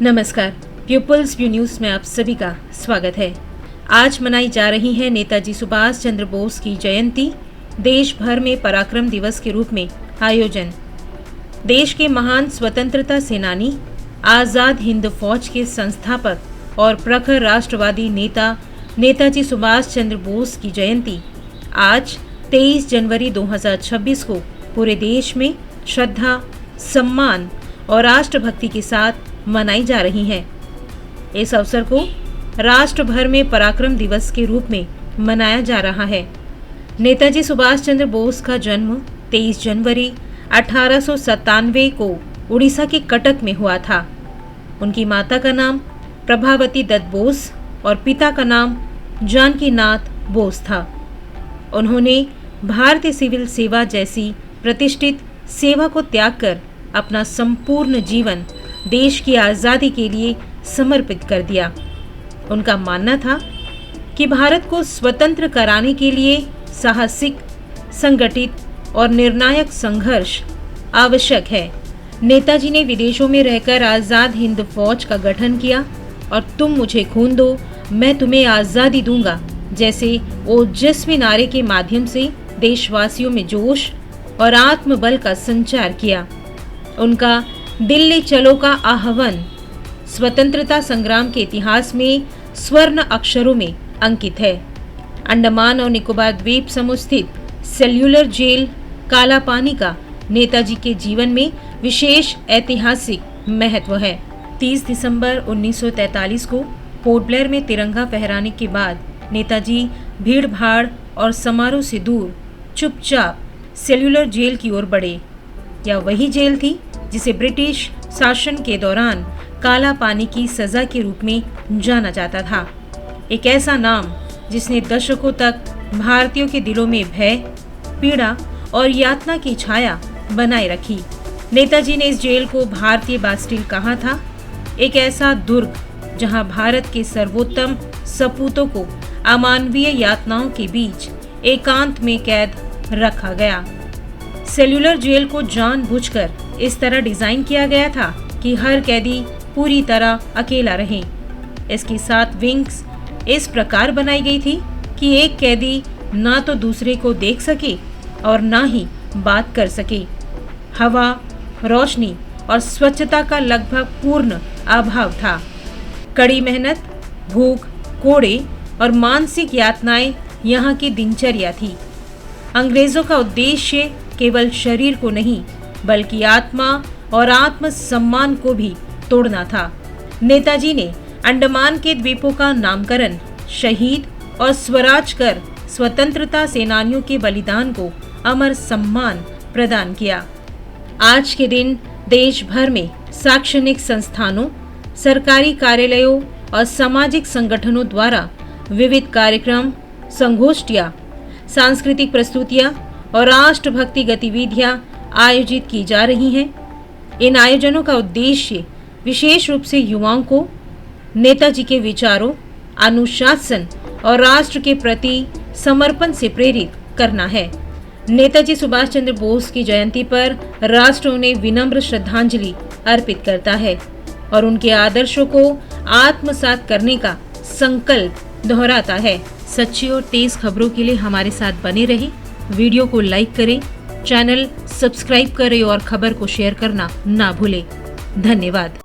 नमस्कार, peoples view news में आप सभी का स्वागत है। आज मनाई जा रही है नेताजी सुभाष चंद्र बोस की जयंती। देश भर में पराक्रम दिवस के रूप में आयोजन। देश के महान स्वतंत्रता सेनानी, आजाद हिंद फौज के संस्थापक और प्रखर राष्ट्रवादी नेता नेताजी सुभाष चंद्र बोस की जयंती आज 23 जनवरी 2026 को पूरे देश में श्रद्धा, सम्मान और राष्ट्रभक्ति के साथ मनाई जा रही है। इस अवसर को राष्ट्र भर में पराक्रम दिवस के रूप में मनाया जा रहा है। नेताजी सुभाष चंद्र बोस का जन्म 23 जनवरी 1897 को उड़ीसा के कटक में हुआ था। उनकी माता का नाम प्रभावती दत्त बोस और पिता का नाम जानकीनाथ बोस था। उन्होंने भारतीय सिविल सेवा जैसी प्रतिष्ठित सेवा को त्याग कर अपना संपूर्ण जीवन देश की आज़ादी के लिए समर्पित कर दिया। उनका मानना था कि भारत को स्वतंत्र कराने के लिए साहसिक, संगठित और निर्णायक संघर्ष आवश्यक है। नेताजी ने विदेशों में रहकर आज़ाद हिंद फौज का गठन किया और तुम मुझे खून दो, मैं तुम्हें आज़ादी दूंगा जैसे ओजस्वी नारे के माध्यम से देशवासियों में जोश और आत्मबल का संचार किया। उनका दिल्ली चलो का आह्वान स्वतंत्रता संग्राम के इतिहास में स्वर्ण अक्षरों में अंकित है। अंडमान और निकोबार द्वीप समूह स्थित सेल्युलर जेल कालापानी का नेताजी के जीवन में विशेष ऐतिहासिक महत्व है। 30 दिसंबर 1943 को पोर्ट ब्लेयर में तिरंगा फहराने के बाद नेताजी भीड़ भाड़ और समारोह से दूर चुपचाप सेल्युलर जेल की ओर बढ़े। यह वही जेल थी जिसे ब्रिटिश शासन के दौरान काला पानी की सजा के रूप में जाना जाता था। एक ऐसा नाम जिसने दशकों तक भारतीयों के दिलों में भय, पीड़ा और यातना की छाया बनाए रखी। नेताजी ने इस जेल को भारतीय बास्टिल कहा था, एक ऐसा दुर्ग जहां भारत के सर्वोत्तम सपूतों को अमानवीय यातनाओं के बीच एकांत में कैद रखा गया। सेल्युलर जेल को जानबूझकर इस तरह डिजाइन किया गया था कि हर कैदी पूरी तरह अकेला रहे। इसकी 7 विंग्स इस प्रकार बनाई गई थी कि एक कैदी ना तो दूसरे को देख सके और ना ही बात कर सके। हवा, रोशनी और स्वच्छता का लगभग पूर्ण अभाव था। कड़ी मेहनत, भूख, कोड़े और मानसिक यातनाएं यहाँ की दिनचर्या थी। अंग्रेजों का उद्देश्य केवल शरीर को नहीं बल्कि आत्मा और आत्म सम्मान को भी तोड़ना था। नेताजी ने अंडमान के द्वीपों का नामकरण शहीद और स्वराज कर स्वतंत्रता सेनानियों के बलिदान को अमर सम्मान प्रदान किया। आज के दिन देश भर में शैक्षणिक संस्थानों, सरकारी कार्यालयों और सामाजिक संगठनों द्वारा विविध कार्यक्रम, संगोष्ठियां, सांस्कृतिक प्रस्तुतियां और राष्ट्रभक्ति गतिविधियां आयोजित की जा रही हैं। इन आयोजनों का उद्देश्य विशेष रूप से युवाओं को नेताजी के विचारों, अनुशासन और राष्ट्र के प्रति समर्पण से प्रेरित करना है। नेताजी सुभाष चंद्र बोस की जयंती पर राष्ट्र उन्हें विनम्र श्रद्धांजलि अर्पित करता है और उनके आदर्शों को आत्मसात करने का संकल्प दोहराता है। सच्ची और तेज खबरों के लिए हमारे साथ बने रहें। वीडियो को लाइक करें, चैनल सब्सक्राइब करें और खबर को शेयर करना ना भूलें। धन्यवाद।